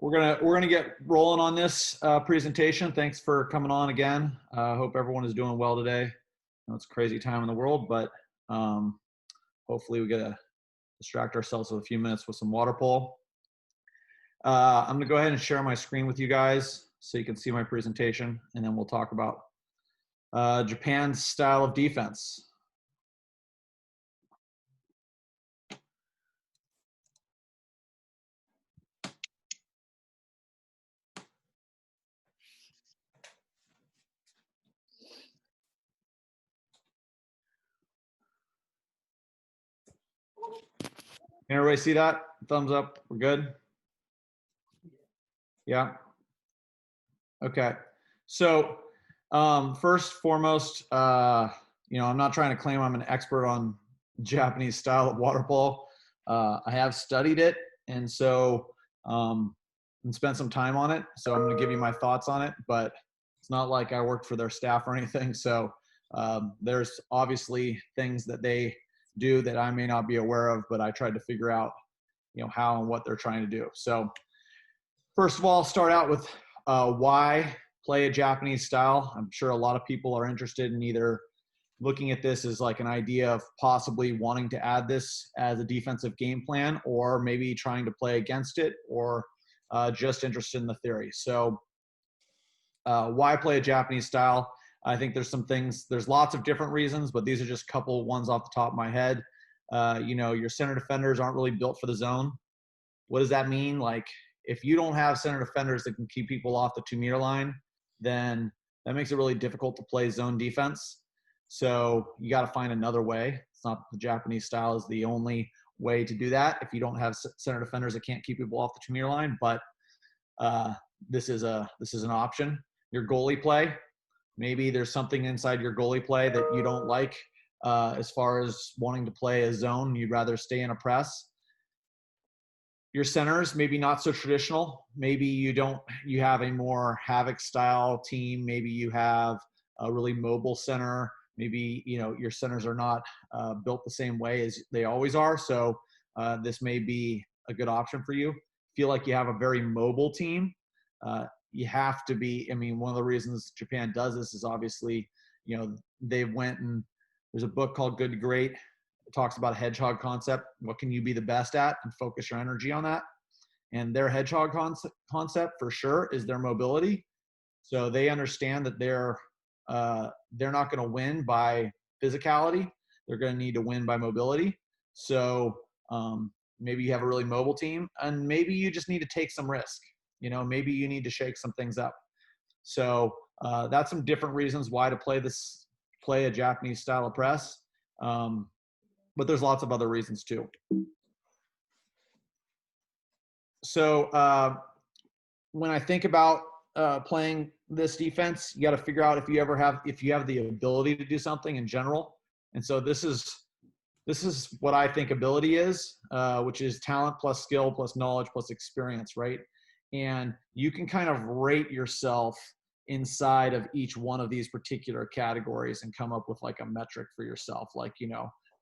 We're gonna get rolling on this presentation. Thanks for coming on again. Hope everyone is doing well today. I know it's a crazy time in the world, but hopefully we get to distract ourselves with a few minutes with some water polo. I'm gonna go ahead and share my screen with you guys so you can see my presentation, and then we'll talk about Japan's style of defense. Can everybody see that? Thumbs up. We're good? Yeah. Okay. So first, foremost, I'm not trying to claim I'm an expert on Japanese style of water polo. I have studied it, and so and spent some time on it. So I'm going to give you my thoughts on it, but it's not like I worked for their staff or anything. So there's obviously things that they do that I may not be aware of, but I tried to figure out, how and what they're trying to do. So first of all, start out with why play a Japanese style. I'm sure a lot of people are interested in either looking at this as like an idea of possibly wanting to add this as a defensive game plan, or maybe trying to play against it, or just interested in the theory. So why play a Japanese style? I think there's lots of different reasons, but these are just a couple ones off the top of my head. Your center defenders aren't really built for the zone. What does that mean? Like, if you don't have center defenders that can keep people off the 2-meter line, then that makes it really difficult to play zone defense. So you got to find another way. It's not the Japanese style is the only way to do that if you don't have center defenders that can't keep people off the 2-meter line, but this is an option. Your goalie play, maybe there's something inside your goalie play that you don't like as far as wanting to play a zone. You'd rather stay in a press. Your centers, maybe not so traditional. Maybe you have a more havoc style team. Maybe you have a really mobile center. Maybe, your centers are not built the same way as they always are. So this may be a good option for you. Feel like you have a very mobile team. You have to be, one of the reasons Japan does this is obviously, they went and there's a book called Good to Great. It talks about a hedgehog concept. What can you be the best at and focus your energy on that? And their hedgehog concept for sure is their mobility. So they understand that they're not going to win by physicality. They're going to need to win by mobility. So maybe you have a really mobile team, and maybe you just need to take some risk. Maybe you need to shake some things up. So that's some different reasons why to play a Japanese style of press. But there's lots of other reasons too. So when I think about playing this defense, you got to figure out if you have the ability to do something in general. And so this is what I think ability is, which is talent plus skill plus knowledge plus experience, right? And you can kind of rate yourself inside of each one of these particular categories and come up with like a metric for yourself. Like,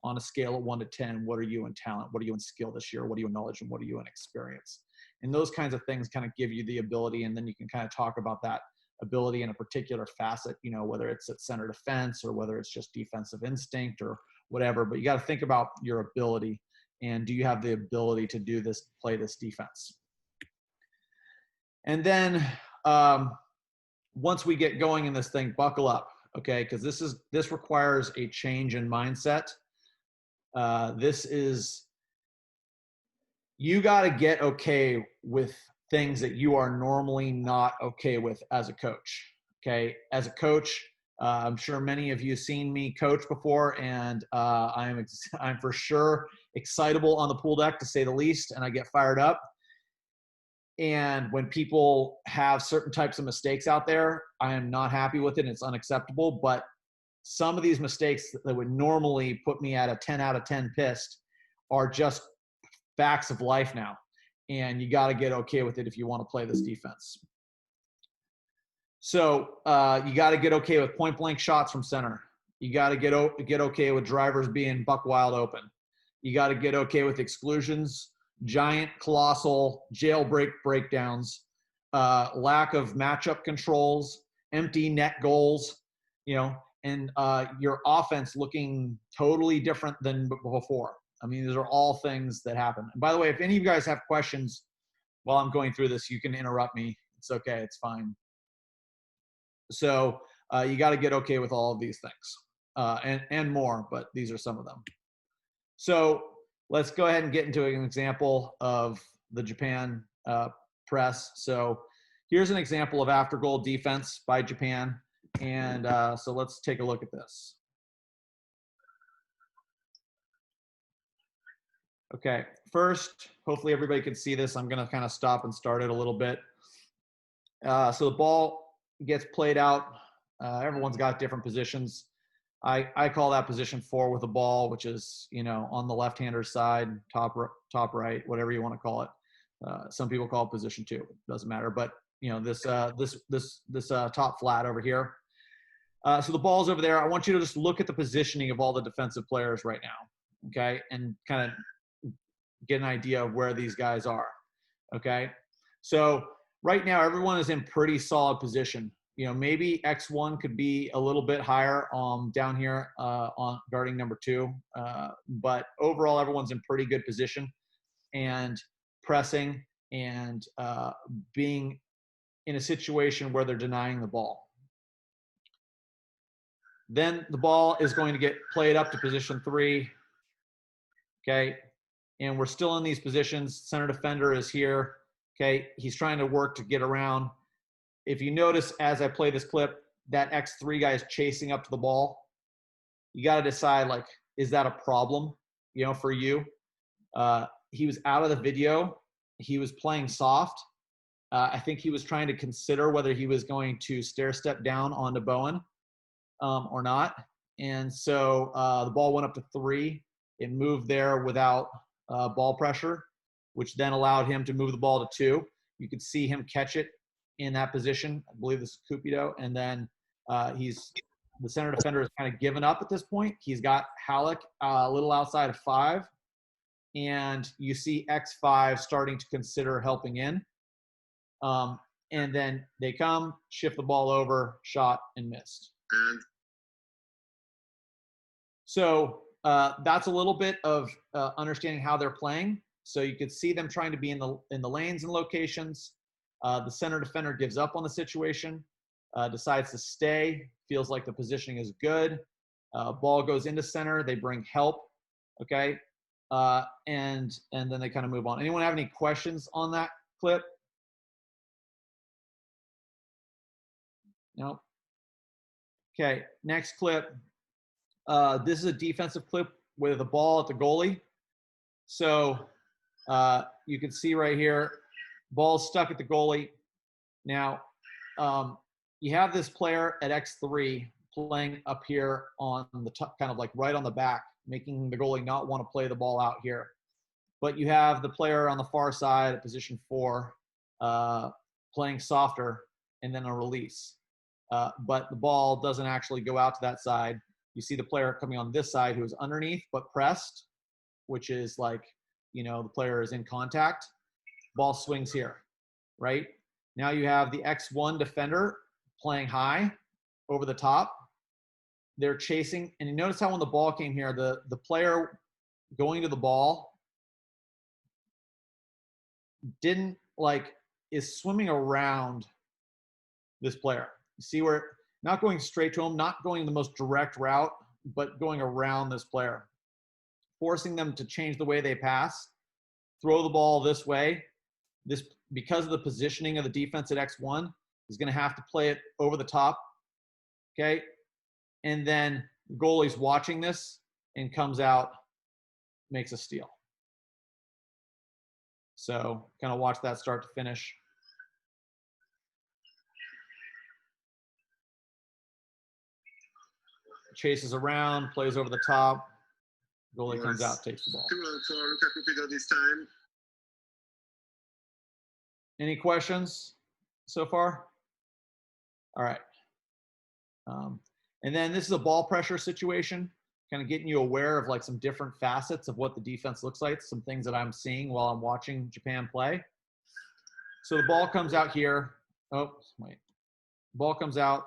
on a scale of 1 to 10, what are you in talent? What are you in skill this year? What are you in knowledge? And what are you in experience? And those kinds of things kind of give you the ability. And then you can kind of talk about that ability in a particular facet, whether it's at center defense or whether it's just defensive instinct or whatever. But you got to think about your ability, and do you have the ability to do this, play this defense? And then once we get going in this thing, buckle up, okay? Because this requires a change in mindset. You got to get okay with things that you are normally not okay with as a coach. Okay. As a coach, I'm sure many of you have seen me coach before, and I'm for sure excitable on the pool deck, to say the least, and I get fired up. And when people have certain types of mistakes out there, I am not happy with it, and it's unacceptable. But some of these mistakes that would normally put me at a 10 out of 10 pissed are just facts of life now. And you got to get okay with it if you want to play this defense. So you got to get okay with point blank shots from center. You got to get okay with drivers being buck wild open. You got to get okay with exclusions giant, colossal jailbreak breakdowns, lack of matchup controls, empty net goals, and your offense looking totally different than before. I mean, these are all things that happen. And by the way, if any of you guys have questions while I'm going through this, you can interrupt me. It's okay. It's fine. So you got to get okay with all of these things and more, but these are some of them. So let's go ahead and get into an example of the Japan press. So here's an example of after goal defense by Japan. And so let's take a look at this. Okay, first, hopefully everybody can see this. I'm gonna kind of stop and start it a little bit. So the ball gets played out. Everyone's got different positions. I call that position 4 with the ball, which is, on the left-hander side, top right, whatever you want to call it. Some people call it position 2. It doesn't matter. But this top flat over here. So the ball's over there. I want you to just look at the positioning of all the defensive players right now, okay, and kind of get an idea of where these guys are, okay. So right now, everyone is in pretty solid position. Maybe X1 could be a little bit higher down here on guarding number 2. But overall, everyone's in pretty good position and pressing and being in a situation where they're denying the ball. Then the ball is going to get played up to position 3, okay? And we're still in these positions. Center defender is here, okay? He's trying to work to get around. If you notice, as I play this clip, that X3 guy is chasing up to the ball. You got to decide, like, is that a problem, for you? He was out of the video. He was playing soft. I think he was trying to consider whether he was going to stair step down onto Bowen or not. And so the ball went up to 3. It moved there without ball pressure, which then allowed him to move the ball to 2. You could see him catch it in that position. I believe this is Cupido. And then the center defender has kind of given up at this point. He's got Halleck a little outside of 5. And you see X5 starting to consider helping in. And then they come, shift the ball over, shot, and missed. So that's a little bit of understanding how they're playing. So you could see them trying to be in the lanes and locations. The center defender gives up on the situation, decides to stay, feels like the positioning is good. Ball goes into center, they bring help, okay? And then they kind of move on. Anyone have any questions on that clip? No? Okay, next clip. This is a defensive clip with the ball at the goalie. So you can see right here, ball's stuck at the goalie. Now, you have this player at X3 playing up here on the top, kind of like right on the back, making the goalie not want to play the ball out here. But you have the player on the far side at position 4 playing softer and then a release. But the ball doesn't actually go out to that side. You see the player coming on this side who is underneath but pressed, which is like, the player is in contact. Ball swings here, right? Now you have the X1 defender playing high over the top. They're chasing. And you notice how when the ball came here, the player going to the ball is swimming around this player. You see where, not going straight to him, not going the most direct route, but going around this player, forcing them to change the way they pass, throw the ball this way. This, because of the positioning of the defense at X1, he's going to have to play it over the top, okay? And then the goalie's watching this and comes out, makes a steal. So kind of watch that start to finish. Chases around, plays over the top. Goalie comes out, takes the ball. 2-1 for Luca Cupido this time. Any questions so far? All right. And then this is a ball pressure situation. kind of getting you aware of like some different facets of what the defense looks like, some things that I'm seeing while I'm watching Japan play. So the ball comes out here. Oh, wait. Ball comes out.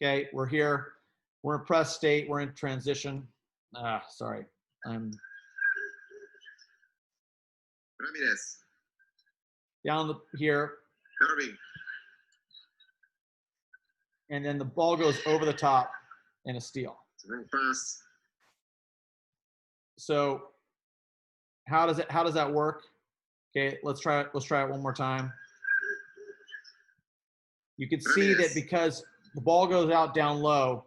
Okay, we're here. We're in press state. We're in transition. Sorry. I'm Ramirez. down here. Irving. And then the ball goes over the top in a steal. Wrong pass. So how does that work? Okay, let's try it one more time. You can see that because the ball goes out down low,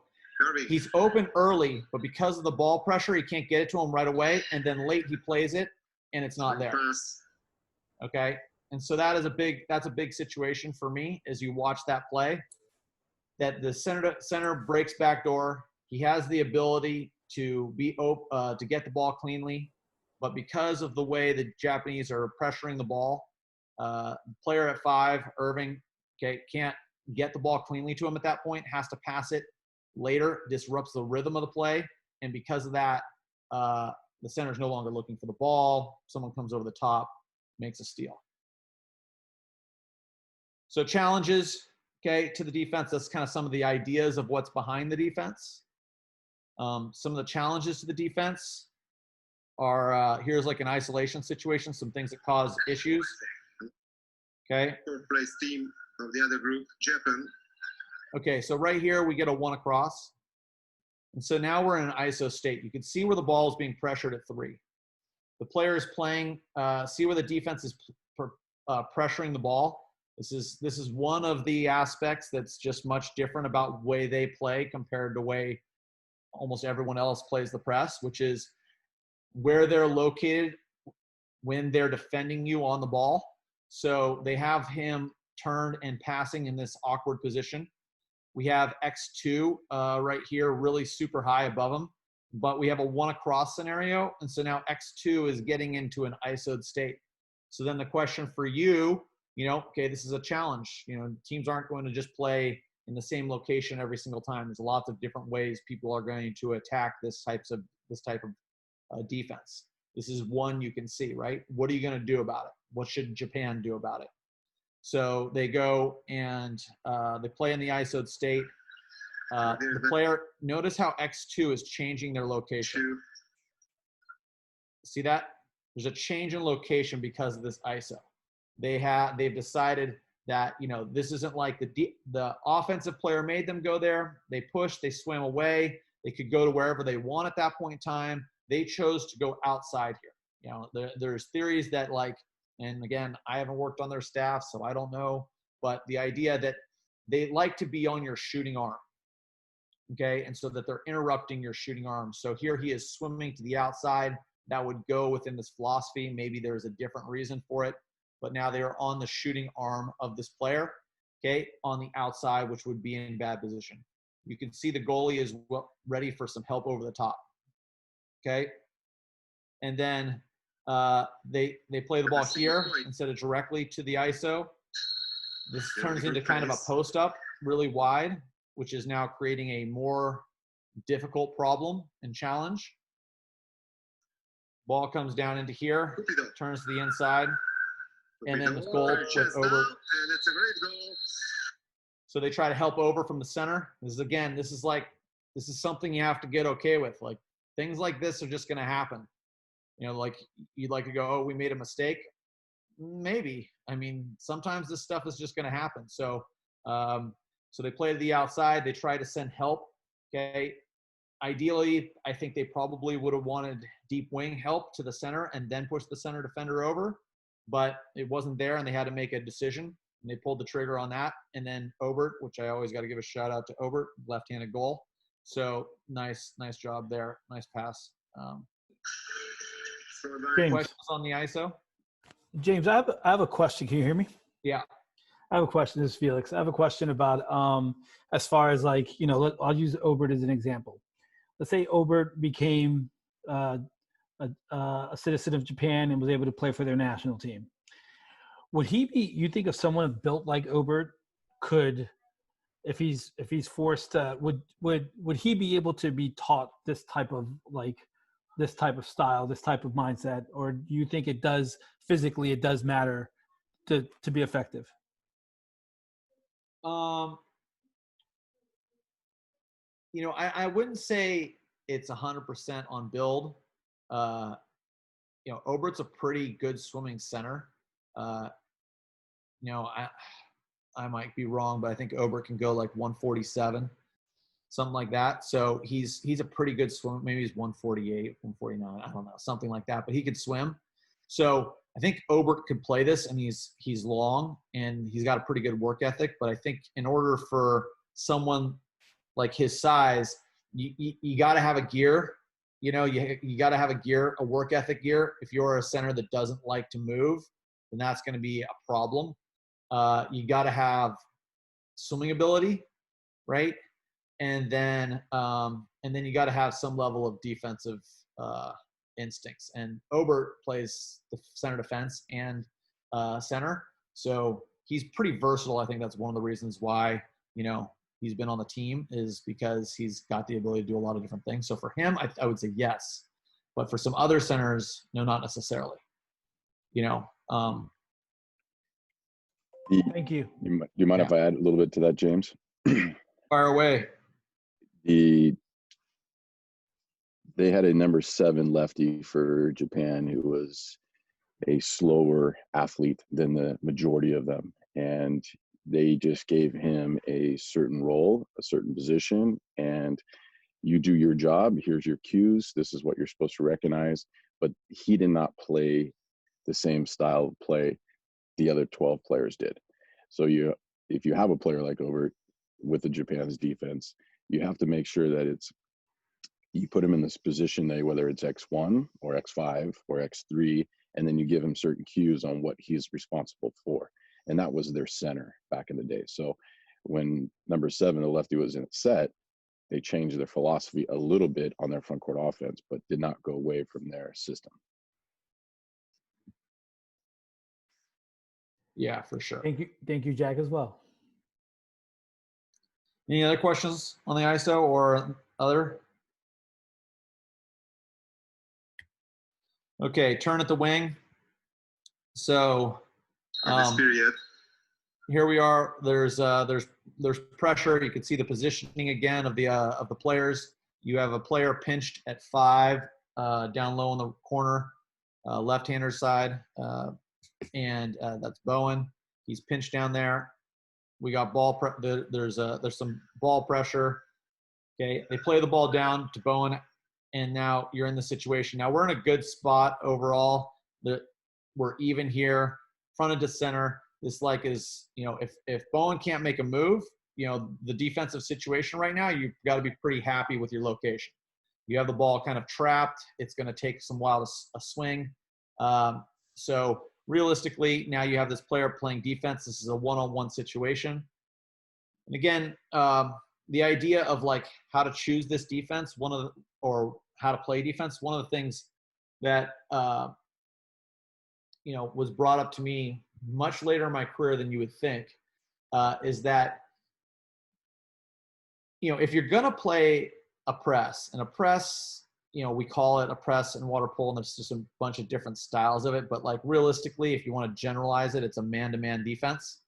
he's open early, but because of the ball pressure, he can't get it to him right away. And then late he plays it and it's not there. Okay. And so that's a big situation for me as you watch that play, that the center breaks backdoor. He has the ability to to get the ball cleanly, but because of the way the Japanese are pressuring the ball, player at 5, Irving, okay, can't get the ball cleanly to him at that point, has to pass it later, disrupts the rhythm of the play. And because of that, the center's no longer looking for the ball. Someone comes over the top, makes a steal. So challenges, okay, to the defense. That's kind of some of the ideas of what's behind the defense. Some of the challenges to the defense are, here's like an isolation situation, some things that cause issues. Okay. Third place team of the other group, Japan. Okay, so right here we get a 1 across. And so now we're in an ISO state. You can see where the ball is being pressured at 3. The player is playing, see where the defense is pressuring the ball. This is one of the aspects that's just much different about the way they play compared to way almost everyone else plays the press, which is where they're located when they're defending you on the ball. So they have him turned and passing in this awkward position. We have X2 right here, really super high above him, but we have a 1 across scenario. And so now X2 is getting into an ISO'd state. So then the question for you, okay, this is a challenge. Teams aren't going to just play in the same location every single time. There's lots of different ways people are going to attack this type of defense. This is one you can see, right? What are you going to do about it? What should Japan do about it? So they go and they play in the ISO'd state. The player, notice how X2 is changing their location. See that? There's a change in location because of this ISO. They've decided that, this isn't like the offensive player made them go there. They pushed, they swam away. They could go to wherever they want at that point in time. They chose to go outside here. There's theories that and again, I haven't worked on their staff, so I don't know, but the idea that they like to be on your shooting arm, okay? And so that they're interrupting your shooting arm. So here he is swimming to the outside. That would go within this philosophy. Maybe there's a different reason for it, but now they are on the shooting arm of this player, okay, on the outside, which would be in bad position. You can see the goalie is ready for some help over the top, okay? And then they play the ball here instead of directly to the ISO. This turns into kind of a post up really wide, which is now creating a more difficult problem and challenge. Ball comes down into here, turns to the inside, and then with goal with Ober. And it's a great goal. So they try to help over from the center. This is something you have to get okay with. Like things like this are just going to happen. Like you'd like to go, oh, we made a mistake. Maybe. I mean, sometimes this stuff is just going to happen. So, so they play to the outside. They try to send help. Okay. Ideally, I think they probably would have wanted deep wing help to the center and then push the center defender over, but it wasn't there and they had to make a decision and they pulled the trigger on that. And then Obert, which I always got to give a shout out to Obert, left-handed goal. So nice job there. Nice pass. James, questions on the ISO? James, I have a question. Can you hear me? Yeah. I have a question. This is Felix. I have a question about as far as I'll use Obert as an example. Let's say Obert became a citizen of Japan and was able to play for their national team. Would he be? You think if someone built like Obert could if he's forced to, would he be able to be taught this type of style, this type of mindset, or do you think it does physically, it does matter to be effective? I wouldn't say it's 100% on build. Obert's a pretty good swimming center. Uh, I might be wrong, but I think Obert can go like 147, something like that. So he's a pretty good swimmer. Maybe he's 148, 149. I don't know, something like that. But he could swim. So I think Obert could play this, and he's long and he's got a pretty good work ethic. But I think in order for someone like his size, you got to have a gear. You got to have a work ethic gear. If you're a center that doesn't like to move, then that's going to be a problem. You got to have swimming ability, right? And then you got to have some level of defensive instincts. And Obert plays the center defense and center, so he's pretty versatile. I think that's one of the reasons why he's been on the team, is because he's got the ability to do a lot of different things. So for him, I would say yes, but for some other centers, no, not necessarily. Thank you. Do you mind if I add a little bit to that, James? Fire away. They had a number 7 lefty for Japan who was a slower athlete than the majority of them. And they just gave him a certain role, a certain position, and you do your job. Here's your cues. This is what you're supposed to recognize. But he did not play the same style of play the other 12 players did. So if you have a player like Obert with the Japan's defense, you have to make sure that you put him in this position, whether it's X1 or X5 or X3, and then you give him certain cues on what he's responsible for. And that was their center back in the day. So when number 7, the lefty, was in a set, they changed their philosophy a little bit on their front court offense, but did not go away from their system. Yeah, for sure. Thank you, Jack, as well. Any other questions on the ISO or other? Okay, turn at the wing. So here we are. There's pressure. You can see the positioning again of the players. You have a player pinched at 5, down low in the corner, left-hander side, and that's Bowen. He's pinched down there. We got there's some ball pressure. Okay, they play the ball down to Bowen, and now you're in the situation. Now we're in a good spot overall. We're even here, fronted to center. This is, if Bowen can't make a move, the defensive situation right now, you've got to be pretty happy with your location. You have the ball kind of trapped. It's going to take some while to swing. So realistically, now you have this player playing defense. This is a one-on-one situation. And again, the idea of how to choose this defense, or how to play defense, one of the things that was brought up to me much later in my career than you would think, is that if you're going to play a press, and a press, we call it a press in water polo, and there's just a bunch of different styles of it, but realistically, if you want to generalize it, it's a man-to-man defense.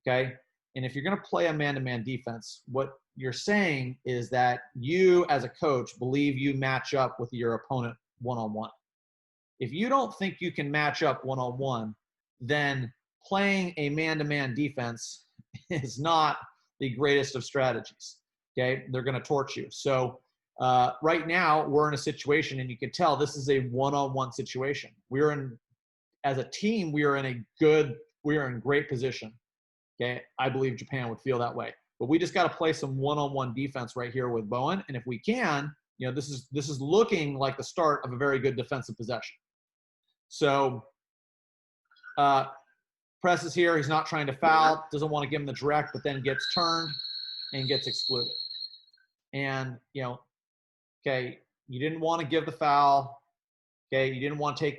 Okay, and if you're going to play a man-to-man defense, what you're saying is that you as a coach believe you match up with your opponent one-on-one. If you don't think you can match up one-on-one, then playing a man-to-man defense is not the greatest of strategies. Okay, they're going to torch you. So right now we're in a situation, and you can tell this is a one-on-one situation. As a team, we are in great position. Okay, I believe Japan would feel that way, but we just got to play some one-on-one defense right here with Bowen, and if we can, this is looking like the start of a very good defensive possession. So press is here. He's not trying to foul, doesn't want to give him the direct, but then gets turned and gets excluded. And, okay, you didn't want to give the foul. Okay, you didn't want to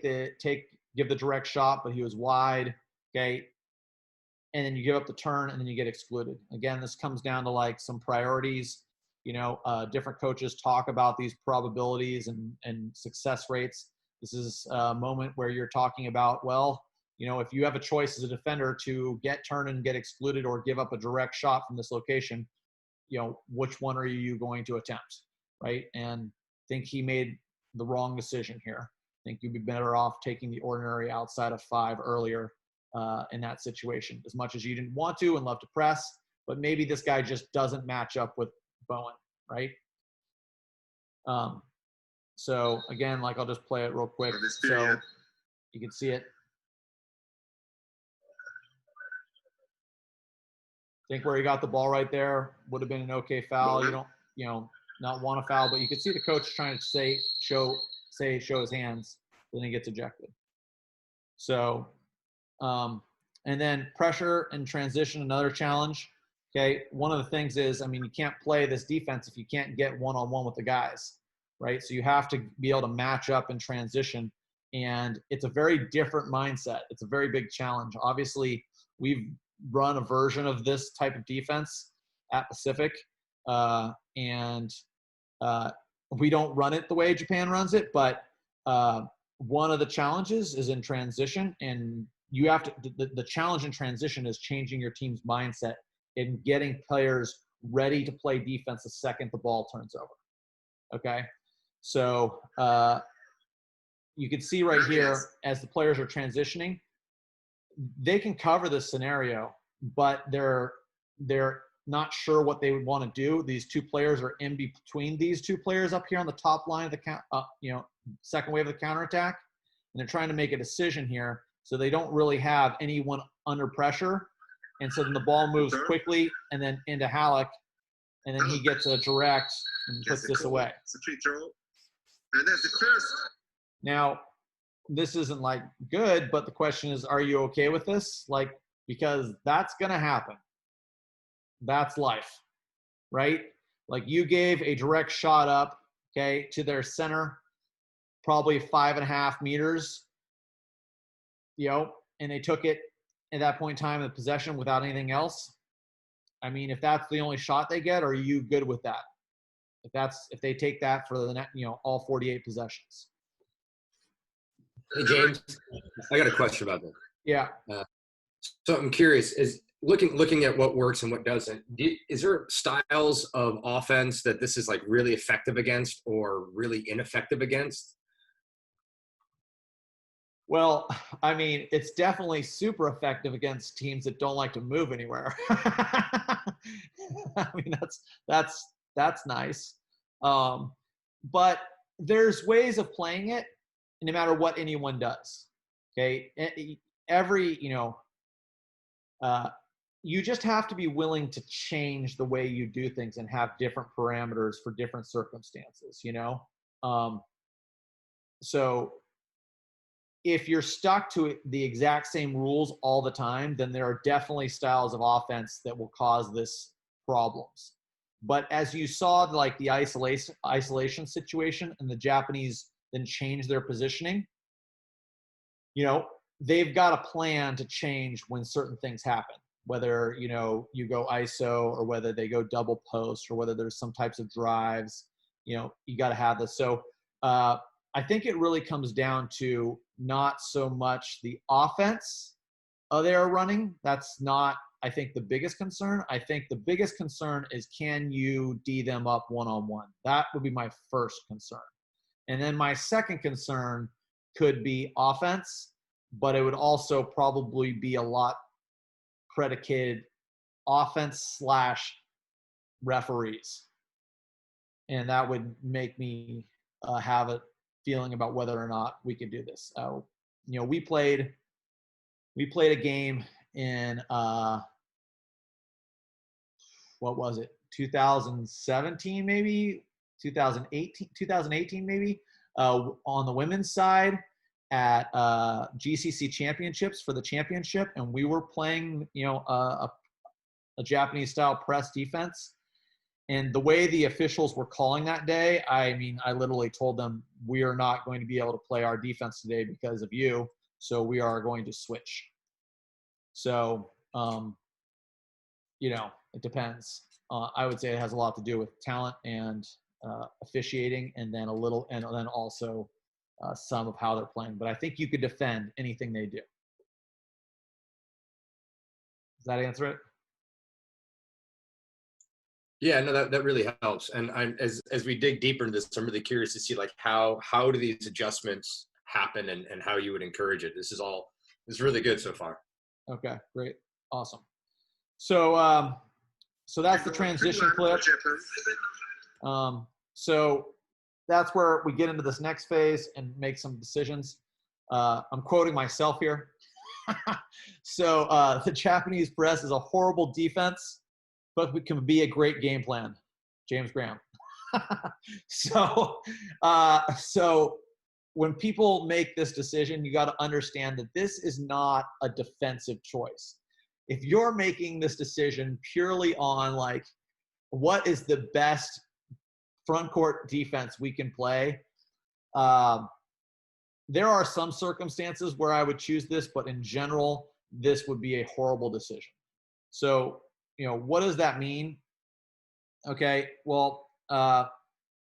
give the direct shot, but he was wide. Okay, and then you give up the turn, and then you get excluded. Again, this comes down to like some priorities. Different coaches talk about these probabilities and success rates. This is a moment where you're talking about, well, if you have a choice as a defender to get turned and get excluded or give up a direct shot from this location, which one are you going to attempt, right? And I think he made the wrong decision here. I think you'd be better off taking the ordinary outside of 5 earlier in that situation, as much as you didn't want to and love to press, but maybe this guy just doesn't match up with Bowen, right? So again, I'll just play it real quick so you can see it. I think where he got the ball right there would have been an okay foul. You don't, not want a foul, but you can see the coach trying to show his hands, then he gets ejected. So, and then pressure and transition, another challenge. Okay, one of the things is, you can't play this defense if you can't get one-on-one with the guys, right? So you have to be able to match up and transition, and it's a very different mindset. It's a very big challenge. Obviously, we've run a version of this type of defense at Pacific, and we don't run it the way Japan runs it, but one of the challenges is in transition, and you have to the challenge in transition is changing your team's mindset and getting players ready to play defense the second the ball turns over. Okay, so you can see right here as the players are transitioning, they can cover this scenario, but they're not sure what they would want to do. These two players are in between these two players up here on the top line of the second wave of the counterattack, and they're trying to make a decision here. So they don't really have anyone under pressure, and so then the ball moves quickly and then into Halleck, and then he gets a direct and puts this away. It's a free throw, and that's the first. Now, this isn't good, but the question is, are you okay with this? Because that's going to happen. That's life, right? You gave a direct shot up, okay, to their center, probably 5.5 meters, and they took it at that point in time in the possession without anything else. If that's the only shot they get, are you good with that? If they take that for the all 48 possessions. Hey, James, I got a question about that. Yeah. So I'm curious, is looking at what works and what doesn't, is there styles of offense that this is really effective against or really ineffective against? Well, it's definitely super effective against teams that don't like to move anywhere. That's nice. But there's ways of playing it no matter what anyone does. Okay. You just have to be willing to change the way you do things and have different parameters for different circumstances, So if you're stuck to the exact same rules all the time, then there are definitely styles of offense that will cause this problems. But as you saw, the isolation situation, and the Japanese then change their positioning, they've got a plan to change when certain things happen, whether, you go ISO or whether they go double post or whether there's some types of drives, you got to have this. So I think it really comes down to not so much the offense they're running. That's not, I think, the biggest concern. I think the biggest concern is, can you D them up one-on-one? That would be my first concern. And then my second concern could be offense, but it would also probably be a lot predicated offense / referees. And that would make me have a feeling about whether or not we could do this. We played a game in what was it? 2017 maybe, 2018 maybe, on the women's side at GCC championships for the championship, and we were playing a Japanese style press defense. And the way the officials were calling that day, I literally told them, we are not going to be able to play our defense today because of you, so we are going to switch. So it depends. I would say it has a lot to do with talent and officiating, and then also some of how they're playing. But I think you could defend anything they do. Does that answer it? Yeah, no, that really helps. And as we dig deeper into this, I'm really curious to see like how do these adjustments happen and how you would encourage it. This is really good so far. Okay, great, awesome. So so that's the transition clip. So that's where we get into this next phase and make some decisions. I'm quoting myself here. So the Japanese press is a horrible defense, but we can be a great game plan. James Graham. So when people make this decision, you got to understand that this is not a defensive choice. If you're making this decision purely on like, what is the best front court defense we can play, there are some circumstances where I would choose this, but in general, this would be a horrible decision. So, what does that mean? Okay, well,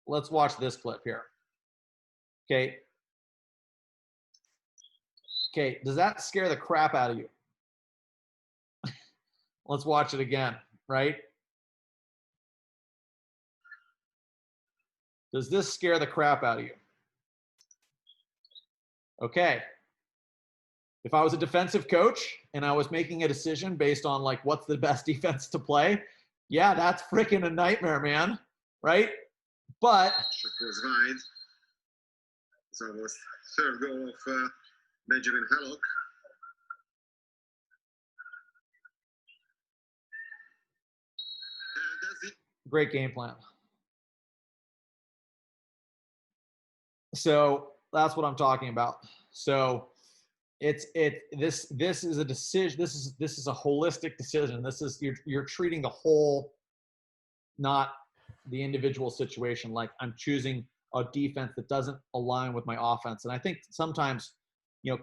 let's watch this clip here. Okay, does that scare the crap out of you? Let's watch it again, right? Does this scare the crap out of you? Okay. If I was a defensive coach and I was making a decision based on like what's the best defense to play, yeah, that's freaking a nightmare, man, right? But was wide. It's almost third goal of Benjamin Hallock. That's the great game plan. So that's what I'm talking about. So this is a decision. This is a holistic decision. This is you're treating the whole, not the individual situation. Like I'm choosing a defense that doesn't align with my offense. And I think sometimes,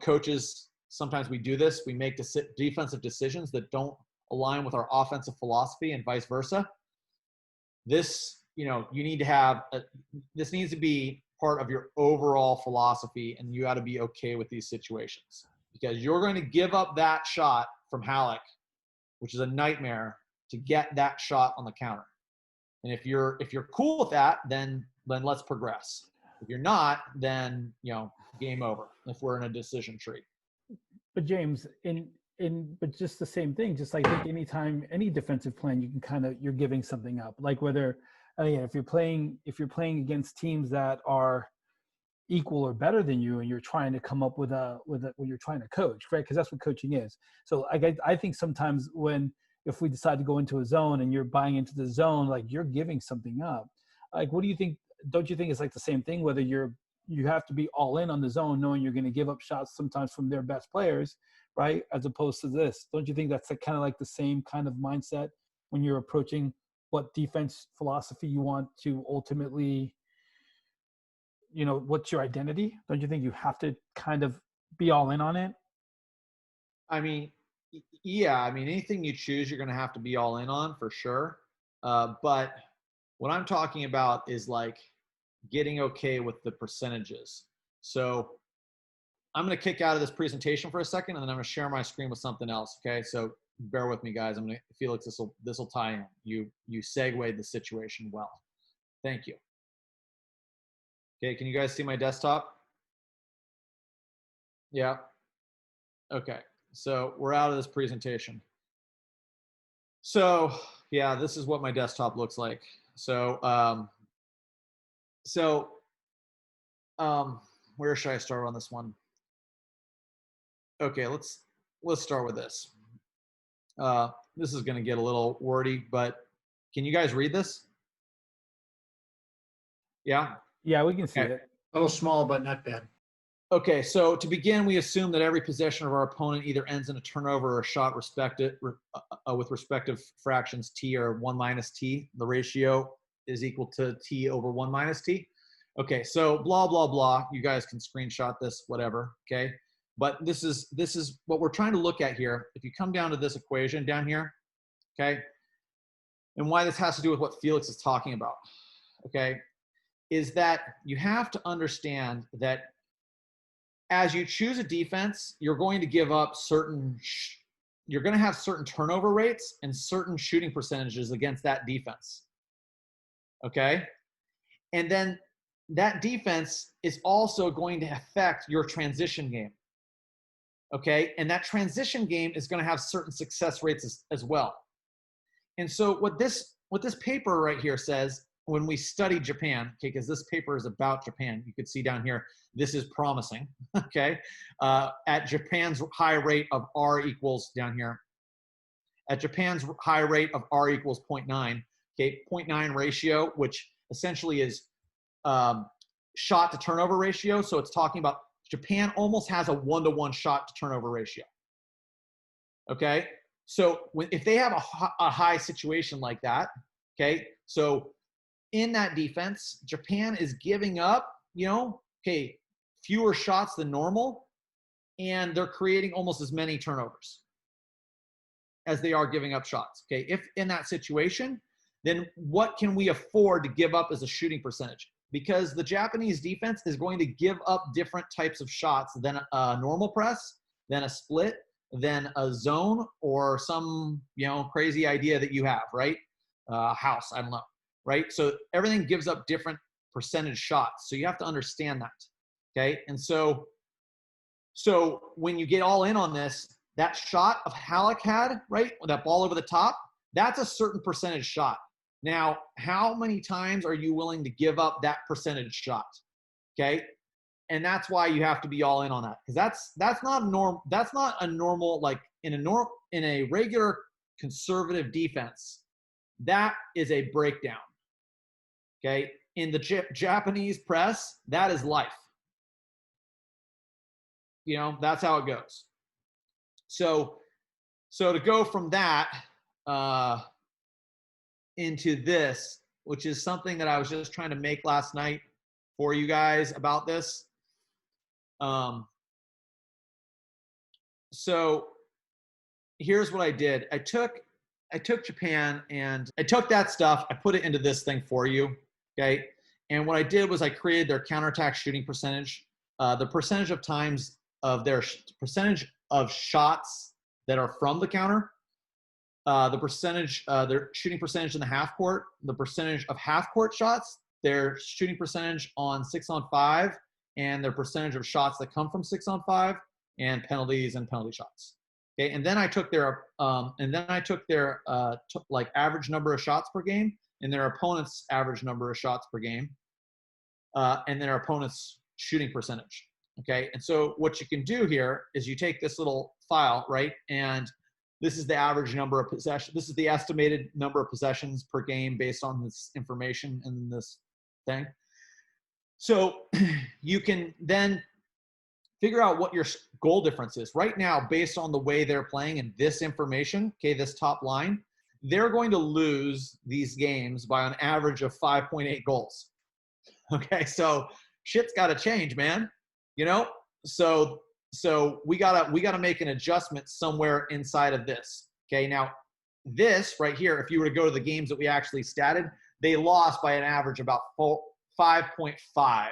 coaches, sometimes we do this. We make defensive decisions that don't align with our offensive philosophy and vice versa. This, you need to have this needs to be part of your overall philosophy, and you got to be okay with these situations because you're going to give up that shot from Halleck, which is a nightmare, to get that shot on the counter. And if you're cool with that, then let's progress. If you're not, then game over. If we're in a decision tree. But James, but just the same thing. Just like anytime any defensive plan, you can you're giving something up. Like whether if you're playing against teams that are equal or better than you, and you're trying to come up with when you're trying to coach, right? Because that's what coaching is. So I think sometimes if we decide to go into a zone and you're buying into the zone, like you're giving something up. Like, what do you think? Don't you think it's like the same thing? Whether you have to be all in on the zone, knowing you're going to give up shots sometimes from their best players, right? As opposed to this, don't you think that's kind of like the same kind of mindset when you're approaching what defense philosophy you want to ultimately, what's your identity? Don't you think you have to kind of be all in on it? I mean, yeah. I mean, anything you choose, you're going to have to be all in on for sure. But what I'm talking about is like getting okay with the percentages. So I'm going to kick out of this presentation for a second, and then I'm going to share my screen with something else. Okay. So bear with me, guys. Felix, this will tie in. You segued the situation well. Thank you. Okay. Can you guys see my desktop? Yeah. Okay. So we're out of this presentation. So yeah, this is what my desktop looks like. So, where should I start on this one? Okay, let's start with this. This is going to get a little wordy, but can you guys read this? Yeah? Yeah, we can see it. A little small, but not bad. Okay, so to begin, we assume that every possession of our opponent either ends in a turnover or a shot with respective fractions t or 1 minus t. The ratio is equal to t over 1 minus t. Okay, so blah, blah, blah. You guys can screenshot this, whatever, okay? But this is what we're trying to look at here. If you come down to this equation down here, okay, and why this has to do with what Felix is talking about, okay, is that you have to understand that as you choose a defense, you're going to give up you're going to have certain turnover rates and certain shooting percentages against that defense. Okay? And then that defense is also going to affect your transition game. Okay? And that transition game is going to have certain success rates as well. And so what this paper right here says, when we study Japan, okay, because this paper is about Japan, you could see down here, this is promising, okay? At Japan's high rate of R equals down here, at Japan's high rate of R equals 0.9, okay, 0.9 ratio, which essentially is shot to turnover ratio. So it's talking about Japan almost has a 1-to-1 shot to turnover ratio, okay? So if they have a high situation like that, okay, so in that defense, Japan is giving up, okay, fewer shots than normal, and they're creating almost as many turnovers as they are giving up shots. Okay, if in that situation, then what can we afford to give up as a shooting percentage? Because the Japanese defense is going to give up different types of shots than a normal press, than a split, than a zone, or some, crazy idea that you have, right? House, I don't know. Right? So everything gives up different percentage shots. So you have to understand that. Okay. And so when you get all in on this, that shot of Halleck had, right? That ball over the top, that's a certain percentage shot. Now, how many times are you willing to give up that percentage shot? Okay. And that's why you have to be all in on that. Because that's not a normal, like in a regular conservative defense, that is a breakdown. Okay, in the Japanese press, that is life. That's how it goes. So to go from that into this, which is something that I was just trying to make last night for you guys about this. So here's what I did. I took Japan and I took that stuff, I put it into this thing for you. Okay. And what I did was I created their counterattack shooting percentage, the percentage of times of their percentage of shots that are from the counter, the percentage, their shooting percentage in the half court, the percentage of half court shots, their shooting percentage on 6-on-5, and their percentage of shots that come from 6-on-5, and penalties and penalty shots. Okay. And then I took their, like average number of shots per game, and their opponent's average number of shots per game, and their opponent's shooting percentage. Okay. And so what you can do here is you take this little file, right? And this is the average number of possessions. This is the estimated number of possessions per game based on this information in this thing. So you can then figure out what your goal difference is. Right now, based on the way they're playing and this information, okay, this top line, they're going to lose these games by an average of 5.8 goals. Okay, so shit's got to change, man. So we gotta make an adjustment somewhere inside of this. Okay, now this right here, if you were to go to the games that we actually statted, they lost by an average about 5.5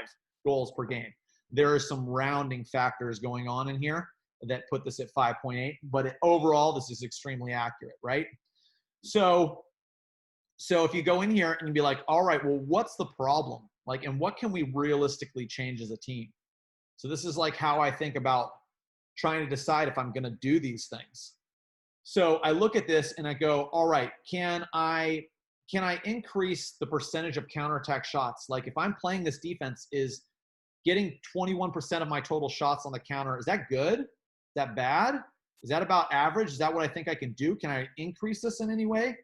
goals per game. There are some rounding factors going on in here that put this at 5.8, but overall, this is extremely accurate, right? So if you go in here and be like, all right, well, what's the problem? Like, and what can we realistically change as a team? So this is like how I think about trying to decide if I'm going to do these things. So I look at this and I go, all right, can I increase the percentage of counterattack shots? Like if I'm playing this defense is getting 21% of my total shots on the counter, is that good? Is that bad? Is that about average? Is that what I think I can do? Can I increase this in any way?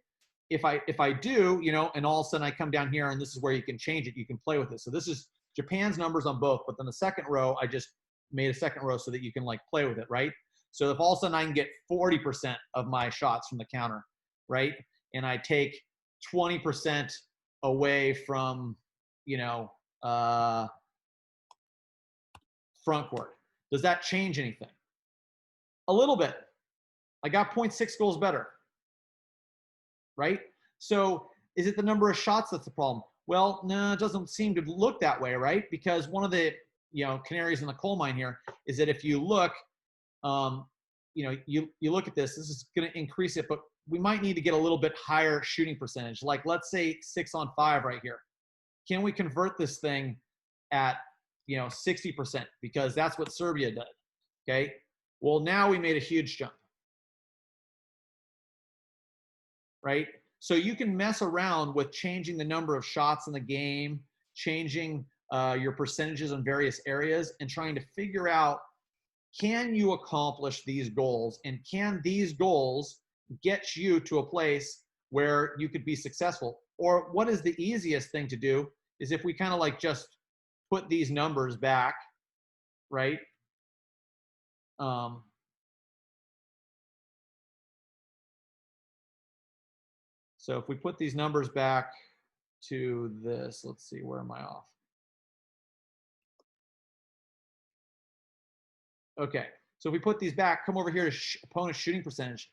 If I do, and all of a sudden I come down here and this is where you can change it. You can play with it. So this is Japan's numbers on both, but then the second row, I just made a second row so that you can like play with it, right? So if all of a sudden I can get 40% of my shots from the counter, right? And I take 20% away from, front court. Does that change anything? A little bit. I got 0.6 goals better, right? So is it the number of shots that's the problem? Well, no, it doesn't seem to look that way, right? Because one of the, canaries in the coal mine here is that if you look, you look at this is going to increase it, but we might need to get a little bit higher shooting percentage. Like let's say 6 on 5 right here. Can we convert this thing at, 60%? Because that's what Serbia did. Okay. Well, now we made a huge jump. Right? So you can mess around with changing the number of shots in the game, changing your percentages in various areas, and trying to figure out, can you accomplish these goals? And can these goals get you to a place where you could be successful? Or what is the easiest thing to do is if we kind of like just put these numbers back, right? So if we put these numbers back to this, let's see, where am I off? Okay, so if we put these back, come over here to opponent shooting percentage.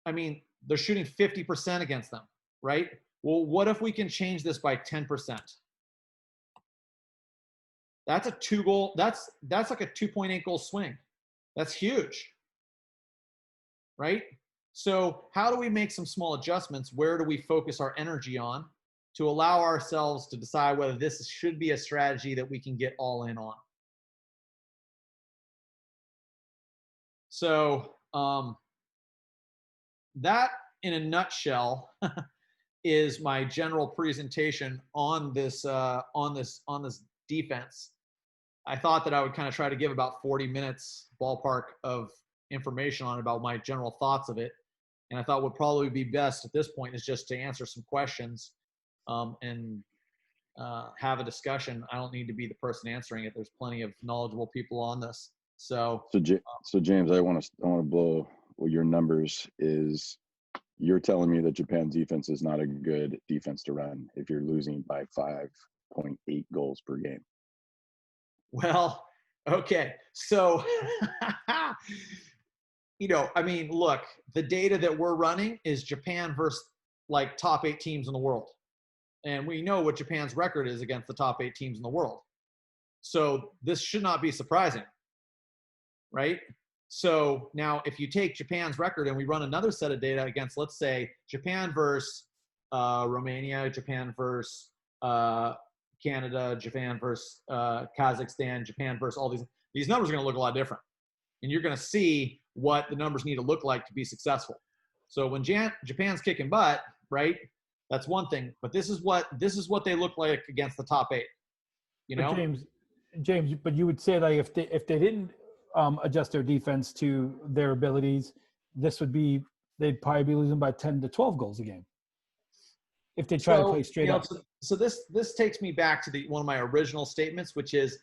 I mean, they're shooting 50% against them, right? Well, what if we can change this by 10%? That's a 2-goal, that's like a 2.8 goal swing. That's huge, right? So how do we make some small adjustments? Where do we focus our energy on to allow ourselves to decide whether this should be a strategy that we can get all in on? So that in a nutshell is my general presentation on this defense. I thought that I would kind of try to give about 40 minutes ballpark of information on about my general thoughts of it. And I thought would probably be best at this point is just to answer some questions and have a discussion. I don't need to be the person answering it. There's plenty of knowledgeable people on this. So James, I want to blow your numbers. Is you're telling me that Japan's defense is not a good defense to run if you're losing by 5.8 goals per game? Well, okay. So, I mean, look, the data that we're running is Japan versus like top 8 teams in the world. And we know what Japan's record is against the top 8 teams in the world. So this should not be surprising, right? So now if you take Japan's record and we run another set of data against, let's say, Japan versus Romania, Japan versus Canada, Japan versus Kazakhstan, Japan versus all these numbers are going to look a lot different. And you're going to see what the numbers need to look like to be successful. So when Japan's kicking butt, right, that's one thing. But this is what they look like against the top 8. But James, but you would say like if they didn't adjust their defense to their abilities, they'd probably be losing by 10 to 12 goals a game if they try to play straight up. So this takes me back to one of my original statements, which is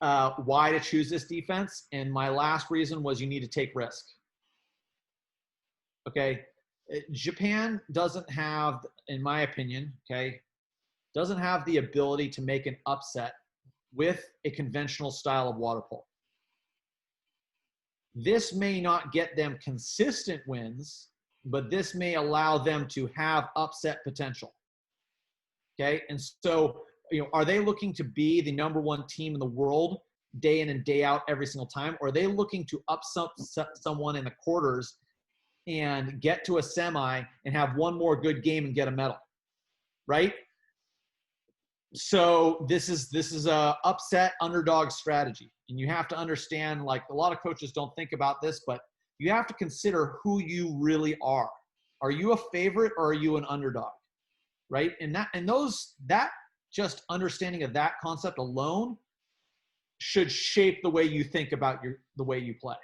why to choose this defense. And my last reason was you need to take risk. Okay. Japan doesn't have, in my opinion, doesn't have the ability to make an upset with a conventional style of water polo. This may not get them consistent wins, but this may allow them to have upset potential. Okay. And so, are they looking to be the number 1 team in the world day in and day out every single time? Or are they looking to upset someone in the quarters and get to a semi and have one more good game and get a medal? Right. So this is a upset underdog strategy. And you have to understand, like a lot of coaches don't think about this, but you have to consider who you really are. Are you a favorite or are you an underdog? Right. And that just understanding of that concept alone should shape the way you think about the way you play.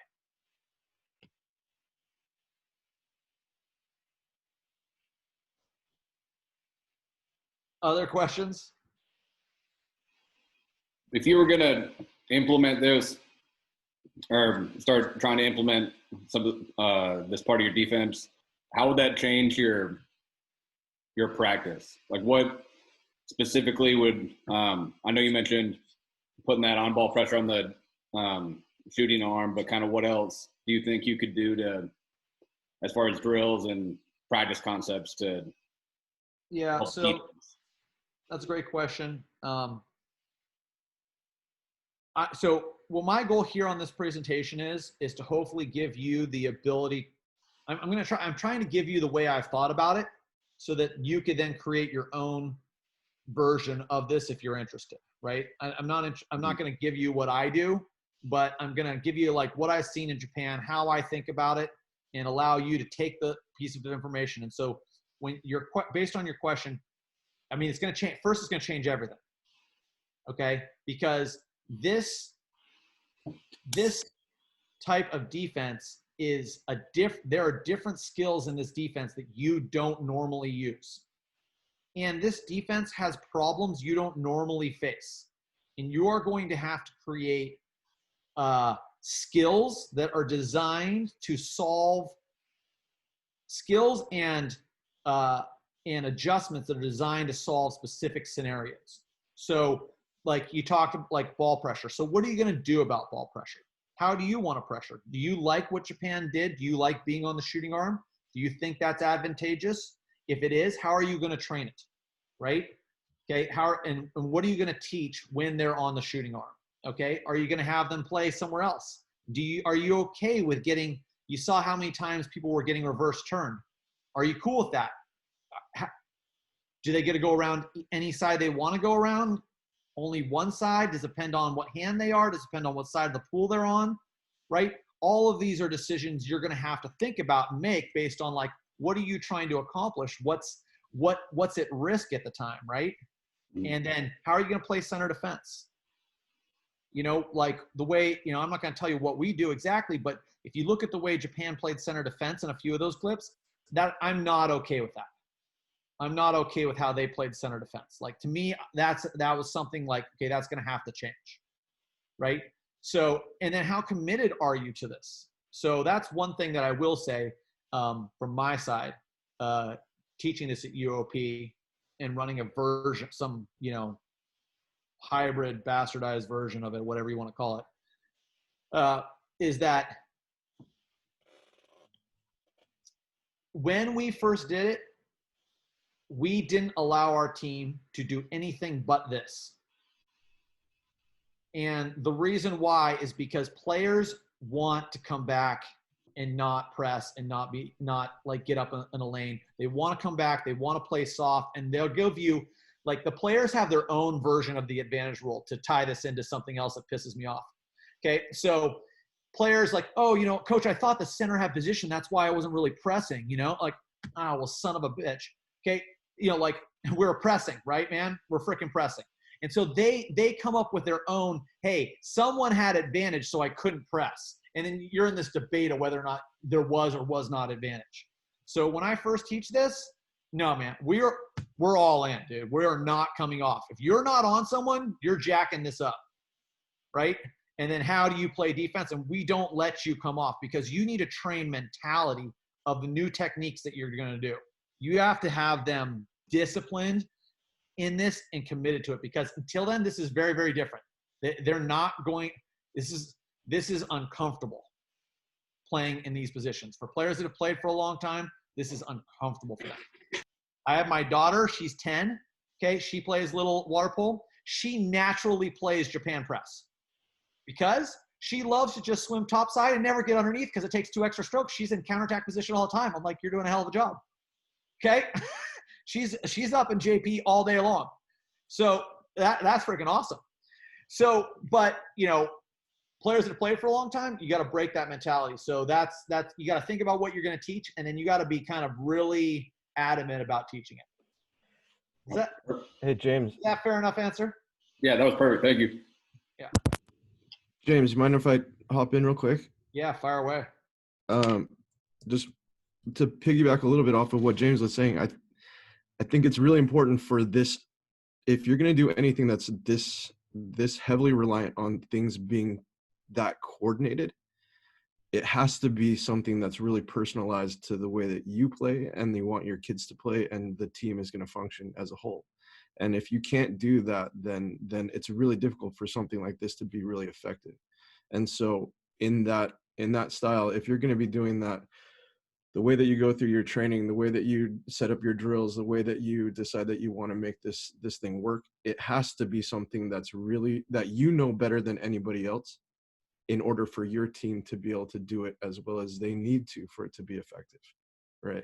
Other questions? If you were going to implement this or start trying to implement some this part of your defense, how would that change your practice? Like what specifically would I know you mentioned putting that on ball pressure on the shooting arm, but kind of what else do you think you could do to, as far as drills and practice concepts to Yeah, help so defense? that's a great question. So what my goal here on this presentation is to hopefully give you the ability. I'm trying to give you the way I've thought about it so that you could then create your own version of this if you're interested, right? I'm not going to give you what I do, but I'm going to give you like what I've seen in Japan, how I think about it, and allow you to take the piece of information. And so when you're based on your question, I mean, it's going to change. First, it's going to change everything. Okay. Because this type of defense is there are different skills in this defense that you don't normally use. And this defense has problems you don't normally face. And you are going to have to create skills that are designed to solve skills and adjustments that are designed to solve specific scenarios. So like you talked like ball pressure. So what are you going to do about ball pressure? How do you want to pressure? Do you like what Japan did? Do you like being on the shooting arm? Do you think that's advantageous? If it is, how are you going to train it? Right? Okay. And what are you going to teach when they're on the shooting arm? Okay. Are you going to have them play somewhere else? Are you okay with you saw how many times people were getting reverse turned. Are you cool with that? Do they get to go around any side they want to go around? Only one side? Does it depend on what hand they are? Does it depend on what side of the pool they're on? Right? All of these are decisions you're going to have to think about and make based on like, what are you trying to accomplish? What's at risk at the time, right? And then how are you going to play center defense? You know, like the way, you know, I'm not going to tell you what we do exactly, but if you look at the way Japan played center defense in a few of those clips, that I'm not okay with that. I'm not okay with how they played center defense. Like to me, that was something like, okay, that's going to have to change, right? So, and then how committed are you to this? So that's one thing that I will say from my side, teaching this at UOP and running a version, some, you know, hybrid bastardized version of it, whatever you want to call it, is that when we first did it, we didn't allow our team to do anything but this. And the reason why is because players want to come back and not press and not like get up in a lane. They want to come back. They want to play soft, and they'll give you, like, the players have their own version of the advantage rule to tie this into something else that pisses me off. Okay. So players like, oh, you know, coach, I thought the center had position. That's why I wasn't really pressing, you know, like, oh, well, son of a bitch. Okay. You know, like, we're pressing, right, man? We're freaking pressing. And so they come up with their own, hey, someone had advantage, so I couldn't press. And then you're in this debate of whether or not there was or was not advantage. So when I first teach this, no, man, we're all in, dude. We are not coming off. If you're not on someone, you're jacking this up, right? And then how do you play defense? And we don't let you come off because you need a trained mentality of the new techniques that you're going to do. You have to have them disciplined in this and committed to it, because until then, this is very, very different. They're not going, this is uncomfortable playing in these positions. For players that have played for a long time, this is uncomfortable for them. I have my daughter, she's 10. Okay. She plays little water polo. She naturally plays Japan press because she loves to just swim topside and never get underneath because it takes 2 extra strokes. She's in counterattack position all the time. I'm like, you're doing a hell of a job. Okay. She's up in JP all day long. So that's freaking awesome. So, but you know, players that have played for a long time, you got to break that mentality. So that's, you got to think about what you're going to teach. And then you got to be kind of really adamant about teaching it. Hey, James. Is that fair enough answer? Yeah, that was perfect. Thank you. Yeah. James, you mind if I hop in real quick? Yeah. Fire away. Just to piggyback a little bit off of what James was saying, I think it's really important for this, if you're going to do anything that's this heavily reliant on things being that coordinated, it has to be something that's really personalized to the way that you play and you want your kids to play, and the team is going to function as a whole. And if you can't do that, then it's really difficult for something like this to be really effective. And so in that style, if you're going to be doing that, the way that you go through your training, the way that you set up your drills, the way that you decide that you want to make this thing work, it has to be something that's really, that you know better than anybody else, in order for your team to be able to do it as well as they need to for it to be effective, right?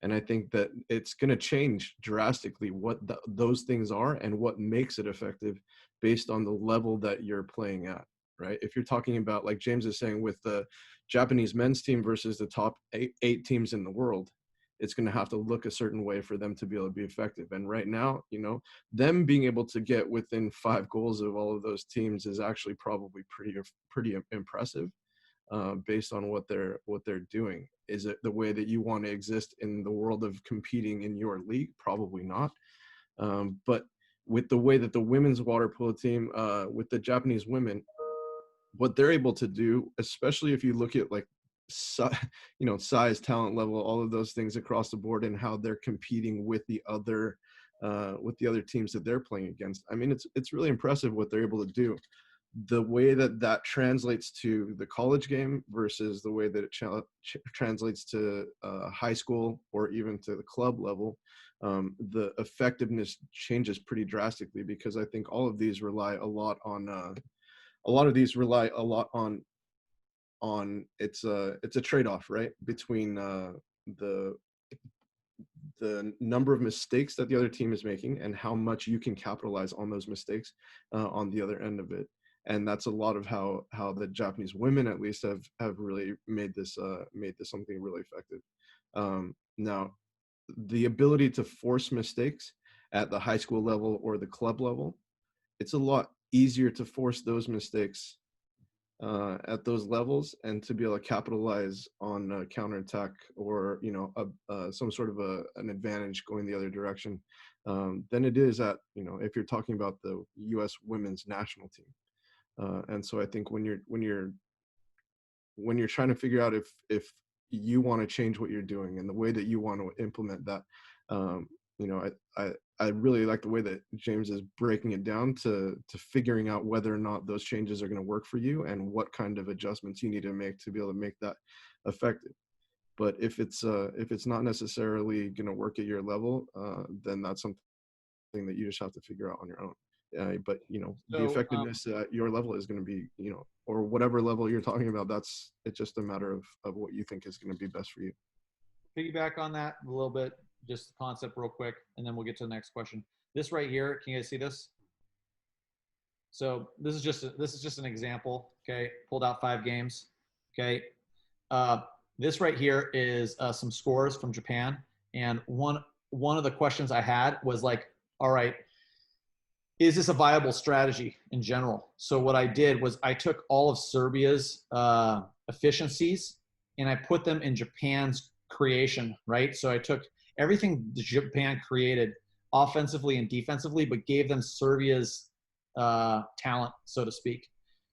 And I think that it's going to change drastically what those things are and what makes it effective based on the level that you're playing at, right? If you're talking about, like James is saying, with the Japanese men's team versus the top eight teams in the world, it's going to have to look a certain way for them to be able to be effective. And right now, you know, them being able to get within 5 goals of all of those teams is actually probably pretty impressive, based on what they're doing. Is it the way that you want to exist in the world of competing in your league? Probably not. But with the way that the women's water polo team, with the Japanese women, what they're able to do, especially if you look at like size, talent level, all of those things across the board, and how they're competing with the other teams that they're playing against. I mean, it's really impressive what they're able to do. The way that translates to the college game versus the way that it translates to high school or even to the club level, the effectiveness changes pretty drastically, because I think all of these rely a lot on it's a trade-off, right, between the number of mistakes that the other team is making and how much you can capitalize on those mistakes on the other end of it. And that's a lot of how the Japanese women at least have really made this something really effective. Now, the ability to force mistakes at the high school level or the club level, it's a lot easier to force those mistakes at those levels and to be able to capitalize on a counterattack or, you know, some sort of an advantage going the other direction than it is at, you know, if you're talking about the U.S. women's national team. And so I think when you're trying to figure out if you want to change what you're doing and the way that you want to implement that, you know, I really like the way that James is breaking it down to figuring out whether or not those changes are going to work for you and what kind of adjustments you need to make to be able to make that effective. But if it's not necessarily going to work at your level, then that's something that you just have to figure out on your own. But you know, the effectiveness at your level is going to be, you know, or whatever level you're talking about, it's just a matter of what you think is going to be best for you. Piggyback on that a little bit, just the concept real quick, and then we'll get to the next question. This right here, can you guys see this? So this is just an example. Okay, pulled out 5 games. Okay, this right here is some scores from Japan, and one of the questions I had was like, all right, is this a viable strategy in general? So what I did was I took all of Serbia's efficiencies and I put them in Japan's creation, right? So I took everything Japan created offensively and defensively, but gave them Serbia's talent, so to speak.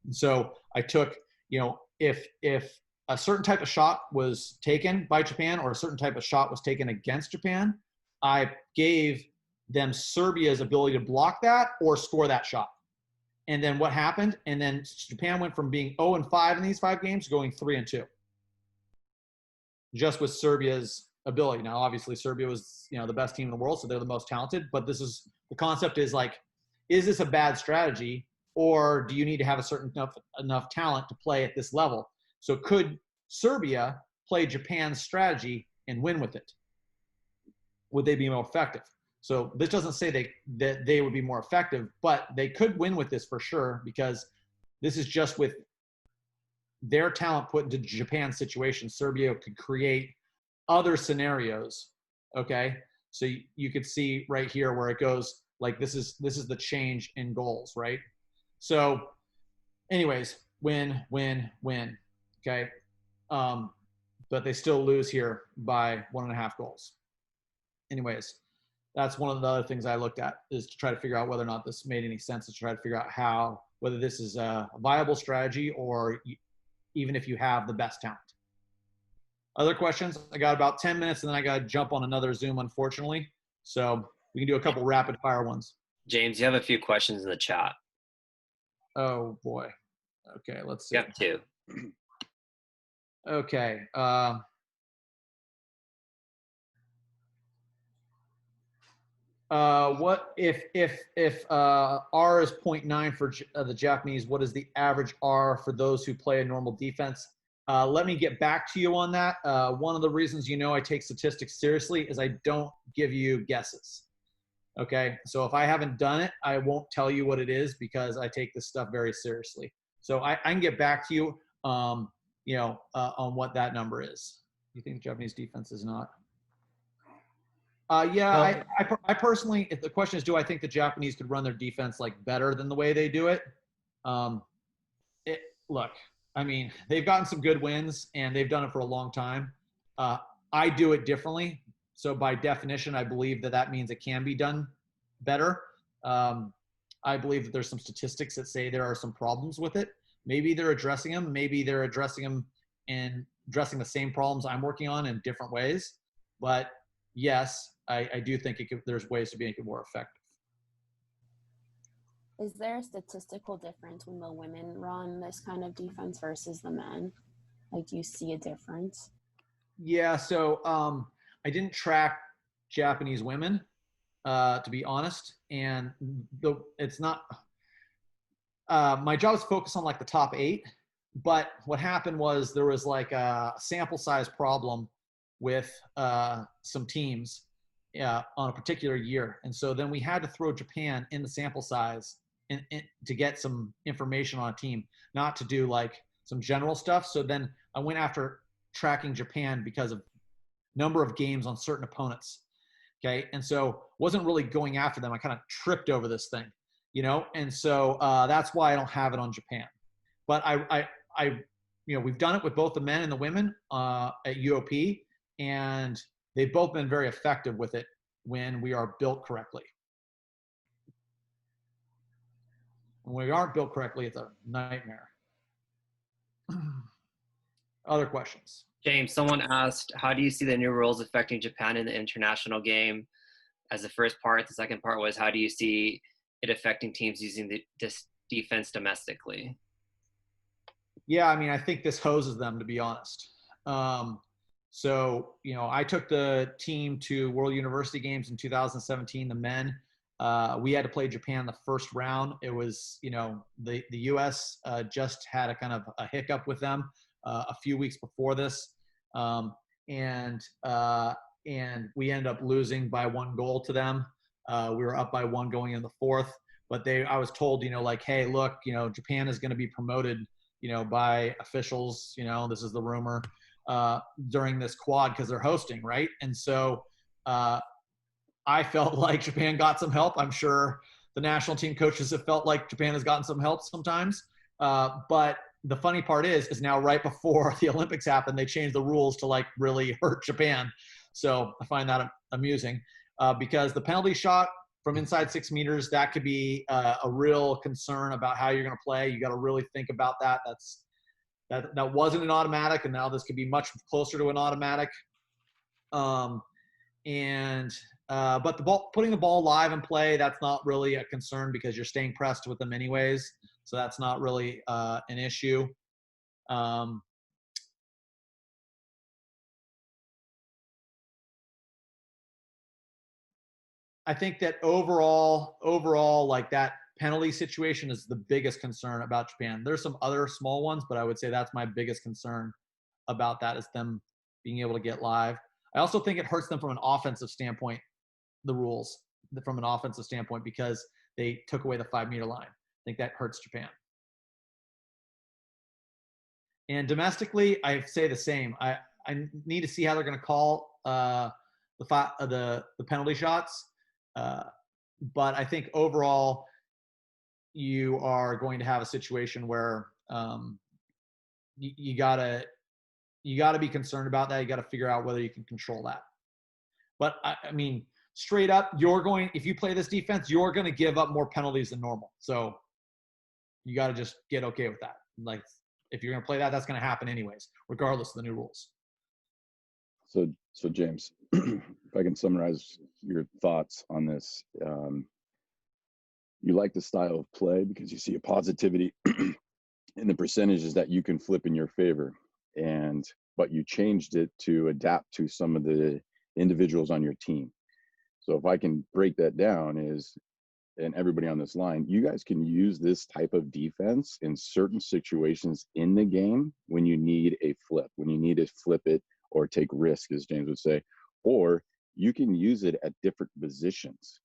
And so I took, you know, if a certain type of shot was taken by Japan or a certain type of shot was taken against Japan, I gave them Serbia's ability to block that or score that shot. And then what happened? And then Japan went from being 0-5 in these 5 games to going 3-2. Just with Serbia's ability. Now, obviously, Serbia was, you know, the best team in the world, so they're the most talented. But this is the concept is like, is this a bad strategy, or do you need to have a certain enough talent to play at this level? So could Serbia play Japan's strategy and win with it? Would they be more effective? So this doesn't say that they would be more effective, but they could win with this for sure, because this is just with their talent put into Japan's situation. Serbia could create other scenarios. Okay, so you could see right here where it goes like this is the change in goals, right? So, anyways, win. Okay, but they still lose here by 1.5 goals. Anyways, that's one of the other things I looked at, is to try to figure out whether or not this made any sense, to try to figure out whether this is a viable strategy, or even if you have the best talent. Other questions? I got about 10 minutes and then I got to jump on another Zoom, unfortunately. So we can do a couple rapid fire ones. James, you have a few questions in the chat. Oh boy. Okay, let's see. Yep, 2. Okay. What if R is 0.9 for the Japanese? What is the average R for those who play a normal defense? Let me get back to you on that. One of the reasons I take statistics seriously is I don't give you guesses. Okay, so if I haven't done it, I won't tell you what it is because I take this stuff very seriously. So I can get back to you, on what that number is. You think the Japanese defense is not? Yeah, I personally, if the question is, do I think the Japanese could run their defense like better than the way they do it? Look, I mean, they've gotten some good wins and they've done it for a long time. I do it differently. So by definition, I believe that means it can be done better. I believe that there's some statistics that say there are some problems with it. Maybe they're addressing them. Maybe they're addressing them and addressing the same problems I'm working on in different ways. But yes, I do think there's ways to make it more effective. Is there a statistical difference when the women run this kind of defense versus the men? Like, do you see a difference? Yeah, so I didn't track Japanese women, to be honest, and it's not. My job is focused on like the top 8, but what happened was there was like a sample size problem with some teams on a particular year, and so then we had to throw Japan in the sample size to get some information on a team, not to do like some general stuff. So then I went after tracking Japan because of number of games on certain opponents. Okay. And so wasn't really going after them. I kind of tripped over this thing, and so that's why I don't have it on Japan. But I we've done it with both the men and the women at UOP, and they've both been very effective with it when we are built correctly. When we aren't built correctly, it's a nightmare. Other questions? James, someone asked, how do you see the new rules affecting Japan in the international game? As the first part, the second part was, how do you see it affecting teams using this defense domestically? Yeah, I mean, I think this hoses them, to be honest. So, I took the team to World University Games in 2017, the men. We had to play Japan the first round. It was, the U.S. Just had a kind of a hiccup with them a few weeks before this. And we ended up losing by 1 goal to them. We were up by 1 going into the 4th, but I was told, hey, look, Japan is going to be promoted, by officials, this is the rumor, during this quad because they're hosting, right? And so I felt like Japan got some help. I'm sure the national team coaches have felt like Japan has gotten some help sometimes. But the funny part is now right before the Olympics happened, they changed the rules to like really hurt Japan. So I find that amusing because the penalty shot from inside 6 meters, that could be a real concern about how you're going to play. You got to really think about that. That wasn't an automatic, and now this could be much closer to an automatic. But putting the ball live in play, that's not really a concern because you're staying pressed with them anyways. So that's not really an issue. I think that overall, like that penalty situation is the biggest concern about Japan. There's some other small ones, but I would say that's my biggest concern about that is them being able to get live. I also think it hurts them from an offensive standpoint, the rules from an offensive standpoint, because they took away the 5-meter line. I think that hurts Japan. And domestically, I say the same. I need to see how they're going to call the penalty shots. But I think overall, you are going to have a situation where you gotta be concerned about that. You got to figure out whether you can control that. But I mean, straight up, if you play this defense, you're going to give up more penalties than normal. So you got to just get okay with that. Like, if you're going to play that, that's going to happen anyways, regardless of the new rules. So James, if I can summarize your thoughts on this, you like the style of play because you see a positivity and the percentages that you can flip in your favor. But you changed it to adapt to some of the individuals on your team. So if I can break that down and everybody on this line, you guys can use this type of defense in certain situations in the game when you need a flip, when you need to flip it or take risk, as James would say, or you can use it at different positions.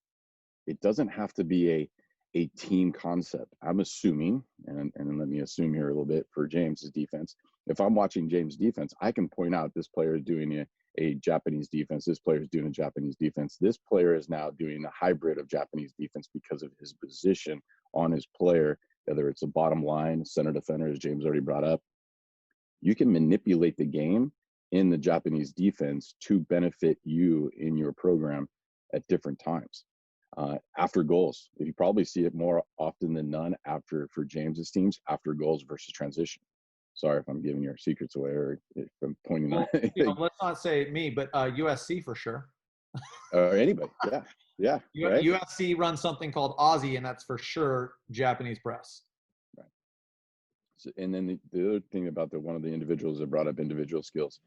It doesn't have to be a team concept. I'm assuming, and let me assume here a little bit for James's defense. If I'm watching James' defense, I can point out this player is doing a Japanese defense. This player is doing a Japanese defense. This player is now doing a hybrid of Japanese defense because of his position on his player, whether it's a bottom line, center defender, as James already brought up. You can manipulate the game in the Japanese defense to benefit you in your program at different times. After goals, you probably see it more often than none for James's teams, after goals versus transition. Sorry if I'm giving your secrets away or if I'm pointing Well, out. let's not say me, but USC for sure. Or anybody. Yeah. Right? USC runs something called Aussie, and that's for sure Japanese press. Right. So, and then the other thing about one of the individuals that brought up individual skills,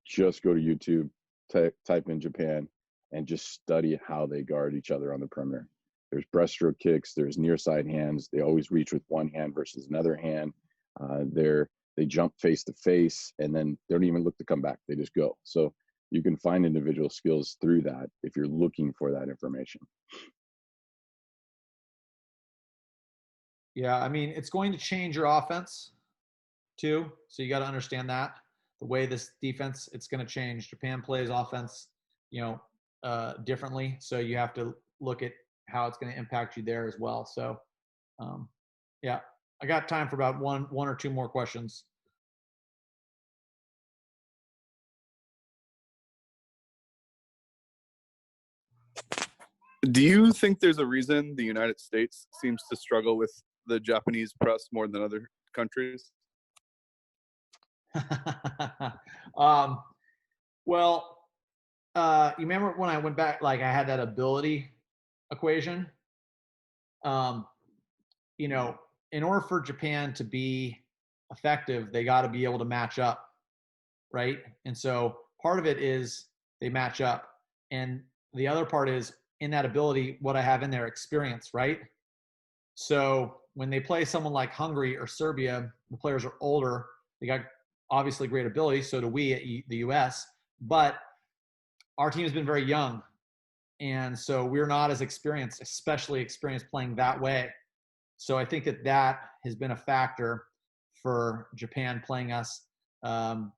just go to YouTube, type in Japan, and just study how they guard each other on the perimeter. There's breaststroke kicks. There's near side hands. They always reach with one hand versus another hand. They jump face to face, and then they don't even look to come back. They just go. So you can find individual skills through that if you're looking for that information. Yeah, I mean, it's going to change your offense too. So you got to understand that the way this defense, it's going to change. Japan plays offense, differently. So you have to look at how it's going to impact you there as well. So, yeah, I got time for about one or two more questions. Do you think there's a reason the United States seems to struggle with the Japanese press more than other countries? Well, you remember when I went back, like I had that ability equation? In order for Japan to be effective, they got to be able to match up, right? And so part of it is they match up. And the other part is in that ability, what I have in their experience, right? So when they play someone like Hungary or Serbia, the players are older. They got obviously great ability. So do we at the US. But our team has been very young. And so we're not as experienced, especially experienced playing that way. So I think that has been a factor for Japan playing us,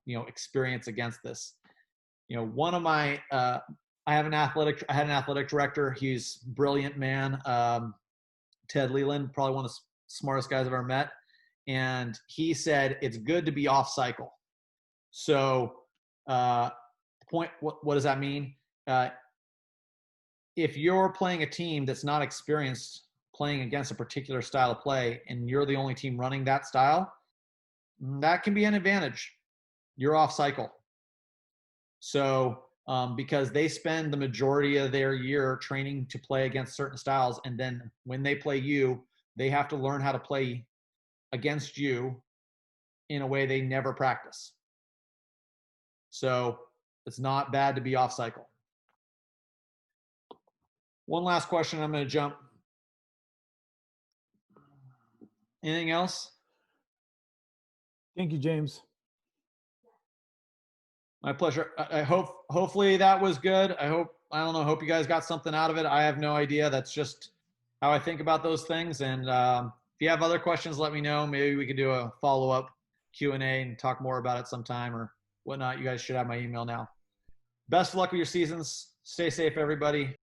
experience against this. One of my, I had an athletic director. He's a brilliant man. Ted Leland, probably one of the smartest guys I've ever met. And he said, it's good to be off cycle. So what does that mean? If you're playing a team that's not experienced playing against a particular style of play and you're the only team running that style, that can be an advantage. You're off cycle. So because they spend the majority of their year training to play against certain styles, and then when they play you, they have to learn how to play against you in a way they never practice. So it's not bad to be off cycle. One last question, I'm going to jump. Anything else? Thank you, James. My pleasure. Hopefully that was good. I hope you guys got something out of it. I have no idea. That's just how I think about those things. And if you have other questions, let me know. Maybe we can do a follow-up Q&A and talk more about it sometime or whatnot. You guys should have my email now. Best of luck with your seasons. Stay safe, everybody.